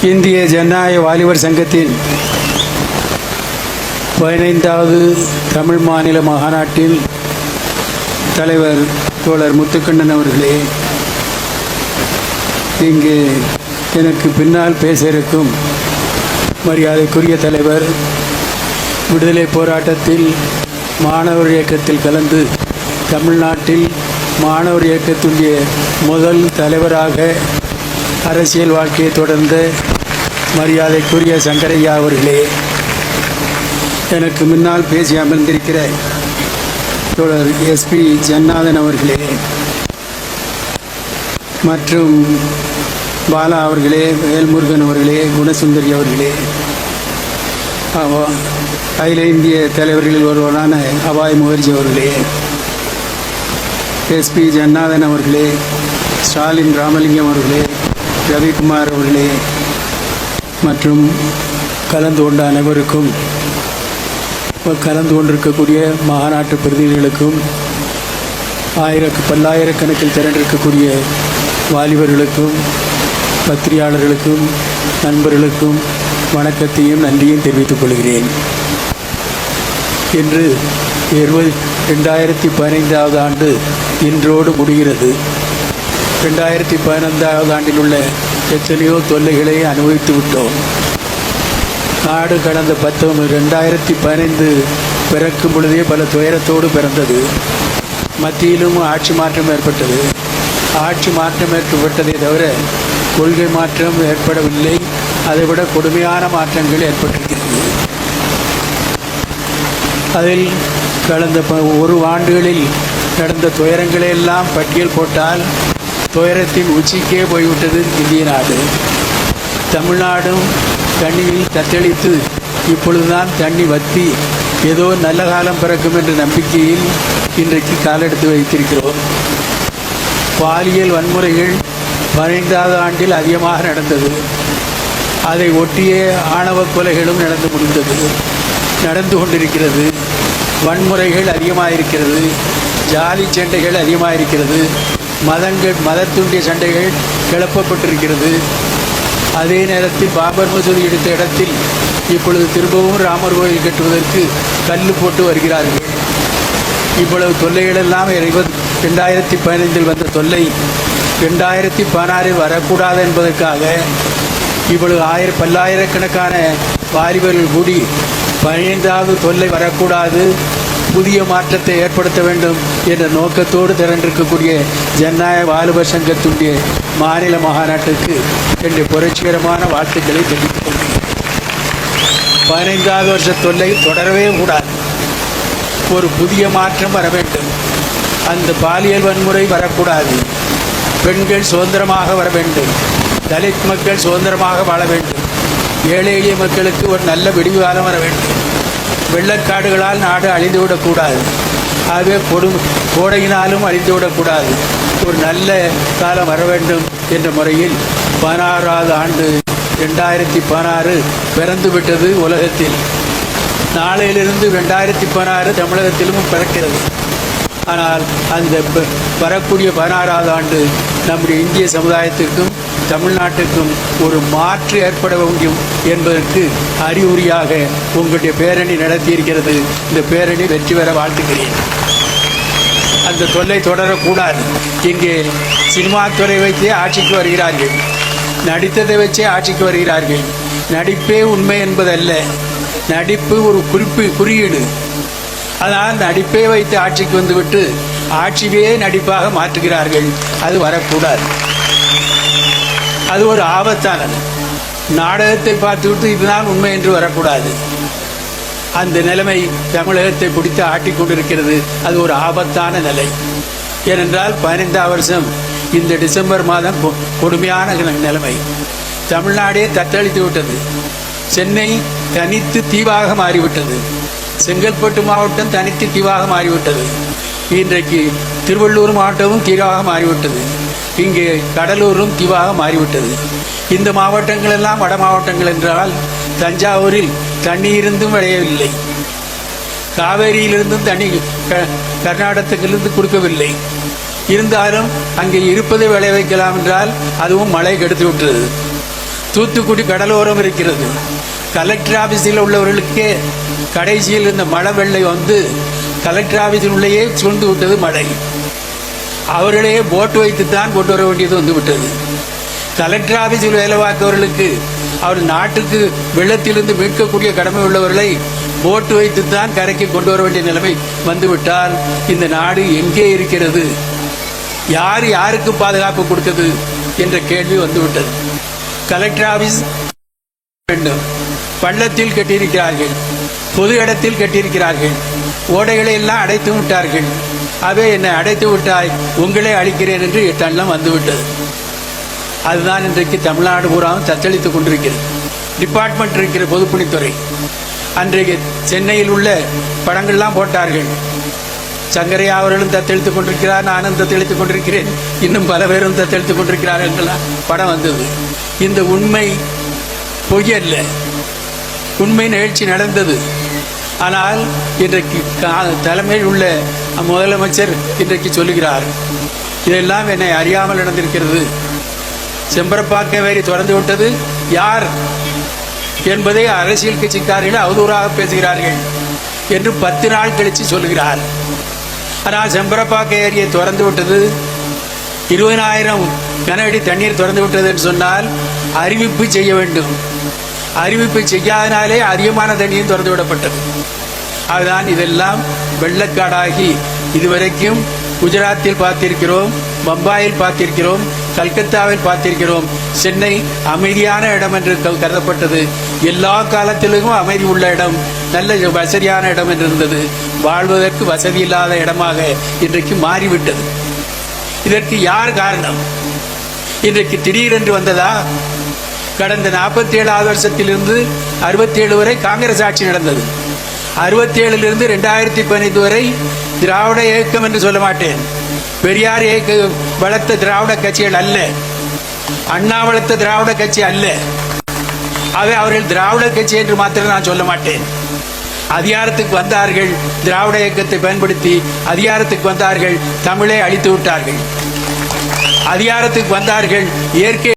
இந்திய ஜனநாயக வாலிபர் சங்கத்தின் 15வது தமிழ் மாநில மாநாட்டில் தலைவர் தோழர் முத்துக்கண்ணன் அவர்களே, இங்கு எனக்கு பின்னால் பேச இருக்கும் மரியாதைக்குரிய தலைவர், விடுதலை போராட்டத்தில் மாணவர் இயக்கத்தில் கலந்து தமிழ்நாட்டில் மாணவர் இயக்கத்துடைய முதல் தலைவராக அரசியல் வாழ்க்கையை தொடர்ந்த மரியாதைக்குரிய சங்கரையா அவர்களே, எனக்கு முன்னால் பேசி அமர்ந்திருக்கிற தோழர் எஸ்பி ஜன்னாதன் அவர்களே மற்றும் பாலா அவர்களே, வேல்முருகன் அவர்களே, குணசுந்தரி அவர்களே, அகில இந்திய தலைவர்களில் ஒருவரான அபாய் முகர்ஜி அவர்களே, எஸ்பி ஜன்னாதன் அவர்களே, ஸ்டாலின் ராமலிங்கம் அவர்களே, ரவிக்குமார் அவர்களே மற்றும் கலந்து கொண்ட அனைவருக்கும், கலந்து கொண்டிருக்கக்கூடிய மாநாட்டு பிரதிநிதிகளுக்கும், பல்லாயிரக்கணக்கில் திரண்டிருக்கக்கூடிய வாலிபர்களுக்கும், பத்திரிகையாளர்களுக்கும், நண்பர்களுக்கும் வணக்கத்தையும் நன்றியும் தெரிவித்துக் கொள்கிறேன். இன்று 2015வது ஆண்டு இன்றோடு முடிகிறது. 2015வது ஆண்டில் உள்ள எத்தனையோ தொல்லைகளை அனுபவித்து விட்டோம். நாடு கடந்த 2015 பிறக்கும் பொழுதே பல துயரத்தோடு பிறந்தது. மத்தியிலும் ஆட்சி மாற்றம் ஏற்பட்டது. ஆட்சி மாற்றம் ஏற்பட்டதை தவிர கொள்கை மாற்றம் ஏற்படவில்லை. அதைவிட கொடுமையான மாற்றங்கள் ஏற்பட்டிருக்கிறது. அதில் கடந்த ஒரு ஆண்டுகளில் நடந்த துயரங்களையெல்லாம் பட்டியல் போட்டால் துயரத்தின் உச்சிக்கே போய்விட்டது இந்திய நாடு. தமிழ்நாடும் தண்ணியில் தத்தளித்து இப்பொழுதுதான் தண்ணி வத்தி ஏதோ நல்ல காலம் பிறக்கும் என்ற நம்பிக்கையில் இன்றைக்கு காலெடுத்து வைத்திருக்கிறோம். பாலியல் வன்முறைகள் 15வது ஆண்டில் அதிகமாக நடந்தது. அதை ஒட்டிய ஆணவ கொலைகளும் நடந்து கொண்டிருக்கிறது. வன்முறைகள் அதிகமாக இருக்கிறது. ஜாதி சண்டைகள் அதிகமாக இருக்கிறது. மதத்துடைய சண்டைகள் கிளப்பப்பட்டிருக்கிறது. அதே நேரத்தில் பாபர் மசூதி எடுத்த இடத்தில் இப்பொழுது திரும்பவும் ராமர் கோயில் கட்டுவதற்கு கல் போட்டு வருகிறார்கள். இவ்வளவு தொல்லைகளெல்லாம் 2015 வந்த தொல்லை 2016 வரக்கூடாது என்பதற்காக இவ்வளவு பல்லாயிரக்கணக்கான வாலிபர்கள் கூடி 15வது தொல்லை வரக்கூடாது, புதிய மாற்றத்தை ஏற்படுத்த வேண்டும் என்ற நோக்கத்தோடு திரண்டிருக்கக்கூடிய ஜனநாயக வாலிபர் சங்கத்துடைய மாநில மாநாட்டுக்கு என்னுடைய புரட்சிகரமான வாழ்த்துக்களை தெரிவித்துக் கொள்கிறேன். 15வது வருஷ தொல்லை தொடரவே கூடாது. ஒரு புதிய மாற்றம் வர வேண்டும். அந்த பாலியல் வன்முறை வரக்கூடாது. பெண்கள் சுதந்திரமாக வர வேண்டும். தலித் மக்கள் சுதந்திரமாக வாழ வேண்டும். ஏழை எளிய மக்களுக்கு ஒரு நல்ல விடிவு காலம் வர வேண்டும். வெள்ளக்காடுகளால் நாடு அழிந்துவிடக்கூடாது. ஆகவே கோடையினாலும் அழிந்துவிடக்கூடாது. ஒரு நல்ல காலம் வர வேண்டும் என்ற முறையில் 16வது ஆண்டு 2016 பிறந்து விட்டது உலகத்தில். நாளையிலிருந்து 2016 தமிழகத்திலும் பிறக்கிறது. ஆனால் அந்த வரக்கூடிய 16வது ஆண்டு நம்முடைய இந்திய சமுதாயத்திற்கும் தமிழ்நாட்டுக்கும் ஒரு மாற்று ஏற்பட வேண்டும் என்பதற்கு அறிகுறியாக உங்களுடைய பேரணி நடத்தியிருக்கிறது. இந்த பேரணி வெற்றி பெற வாழ்த்துக்கிறேன். அந்த தொல்லை தொடரக்கூடாது. இங்கே சினிமா துறை வைத்தே ஆட்சிக்கு வருகிறார்கள். நடித்ததை வச்சே ஆட்சிக்கு வருகிறார்கள். நடிப்பே உண்மை என்பதல்ல. நடிப்பு ஒரு குறியீடு. அதனால் நடிப்பை வைத்து ஆட்சிக்கு வந்துவிட்டு ஆட்சியே நடிப்பாக மாற்றுகிறார்கள். அது வரக்கூடாது. அது ஒரு ஆபத்தானது. நாடகத்தை பார்த்துவிட்டு இதுதான் உண்மை என்று வரக்கூடாது. அந்த நிலைமை தமிழகத்தை பிடித்து ஆட்டிக்கொண்டிருக்கிறது. அது ஒரு ஆபத்தான நிலை. ஏனென்றால் 15வது வருஷம் இந்த டிசம்பர் மாதம் கொடுமையான நிலைமை. தமிழ்நாடே தத்தளித்து விட்டது. சென்னை தனித்து தீவாக மாறிவிட்டது. செங்கல்பட்டு மாவட்டம் தனித்து தீவாக மாறிவிட்டது. இன்றைக்கு திருவள்ளூர் மாவட்டமும் தீவாக மாறிவிட்டது. இங்கே கடலூரும் தீவாக மாறிவிட்டது. இந்த மாவட்டங்கள் எல்லாம் வட மாவட்டங்கள் என்றால் தஞ்சாவூரில் தண்ணீரிருந்தும் விளையவில்லை. காவேரியிலிருந்தும் தண்ணி கர்நாடகத்திலிருந்து கொடுக்கவில்லை. இருந்தாலும் அங்கே இருப்பதை விளைய வைக்கலாம் என்றால் அதுவும் மழை கெடுத்து விட்டது. தூத்துக்குடி கடலோரம் இருக்கிறது. கலெக்டர் ஆபீஸில் உள்ளவர்களுக்கே கடைசியில் இந்த மழை வெள்ளை வந்து கலெக்டர் ஆபீஸில் உள்ளேயே சூழ்ந்து விட்டது மழை. அவர்களையே போட்டு வைத்துத்தான் கொண்டு வர வேண்டியது வந்து விட்டது. கலெக்டர் ஆபீஸில் வேலை பார்த்தவர்களுக்கு அவர் நாட்டுக்கு வெள்ளத்திலிருந்து மீட்கக்கூடிய கடமை உள்ளவர்களை போட்டு வைத்துத்தான் கரைக்கு கொண்டு வர வேண்டிய நிலைமை வந்துவிட்டால் இந்த நாடு எங்கே இருக்கிறது? யார் யாருக்கு பாதுகாப்பு கொடுத்தது என்ற கேள்வி வந்துவிட்டது. கலெக்டர் ஆபீஸ் வேண்டும், பள்ளத்தில் கட்டியிருக்கிறார்கள், பொது இடத்தில் கட்டியிருக்கிறார்கள், ஓடைகளை எல்லாம் அடைத்து விட்டார்கள். அவை என்னை அடைத்து விட்டாய், உங்களே அழிக்கிறேன் என்று எண்ணம் வந்துவிட்டது. அதுதான் இன்றைக்கு தமிழ்நாடு பூராவும் தத்தளித்துக் கொண்டிருக்கிறது. டிபார்ட்மெண்ட் இருக்கிற பொதுப்பணித்துறை அன்றைக்கு சென்னையில் உள்ள படங்கள்லாம் போட்டார்கள். சங்கரையா அவர்களும் தத்தெழுத்துக் கொண்டிருக்கிறார், நானும் தத்தெழுத்துக் கொண்டிருக்கிறேன், இன்னும் பல பேரும் தத்தெழுத்துக் கொண்டிருக்கிறார்கள் படம் வந்தது. இந்த உண்மை பொய்யல்ல, உண்மை நிகழ்ச்சி நடந்தது. ஆனால் இன்றைக்கு தலைமையில் உள்ள முதலமைச்சர் இன்றைக்கு சொல்லுகிறார், இதெல்லாம் என்னை அறியாமல் நடந்திருக்கிறது, செம்பரப்பாக்க வேரி திறந்து விட்டது யார் என்பதை அரசியல் கட்சிக்காரர்கள் அவதூறாக பேசுகிறார்கள் என்று 10 நாள் கழித்து சொல்லுகிறார். ஆனால் செம்பரப்பாக்க ஏரியை திறந்து விட்டது, 20,000 கனஅடி தண்ணீர் திறந்து விட்டது என்று சொன்னால் அறிவிப்பு செய்ய வேண்டும். அறிவிப்பு செய்யாதனாலே அதிகமான தண்ணீர் திறந்து விடப்பட்டது. அதுதான் இதெல்லாம் வெள்ளக்காடாகி இதுவரைக்கும் குஜராத்தில் பார்த்திருக்கிறோம், பம்பாயில் பார்த்திருக்கிறோம், கல்கத்தாவில் பார்த்திருக்கிறோம். சென்னை அமைதியான இடம் என்று கருதப்பட்டது. எல்லா காலத்திலும் அமைதி உள்ள இடம், நல்ல வசதியான இடம் என்று இருந்தது. வாழ்வதற்கு வசதி இல்லாத இடமாக இன்றைக்கு மாறிவிட்டது. இதற்கு யார் காரணம்? இன்றைக்கு திடீரென்று வந்ததா? கடந்த 47 வருஷத்திலிருந்து 67 வரை காங்கிரஸ் ஆட்சி நடந்தது. 67 2015 வரை திராவிட இயக்கம் என்று சொல்ல மாட்டேன், பெரியார் இயக்க வளர்த்த திராவிட கட்சிகள் அல்ல, அண்ணா வளர்த்த திராவிட கட்சி அல்ல. ஆக அவர்கள் திராவிட கட்சி என்று மாத்திரம் நான் சொல்ல மாட்டேன். அதிகாரத்துக்கு வந்தார்கள், திராவிட இயக்கத்தை பயன்படுத்தி அதிகாரத்துக்கு வந்தார்கள், தமிழை அழித்து விட்டார்கள். அதிகாரத்துக்கு வந்தார்கள், இயற்கை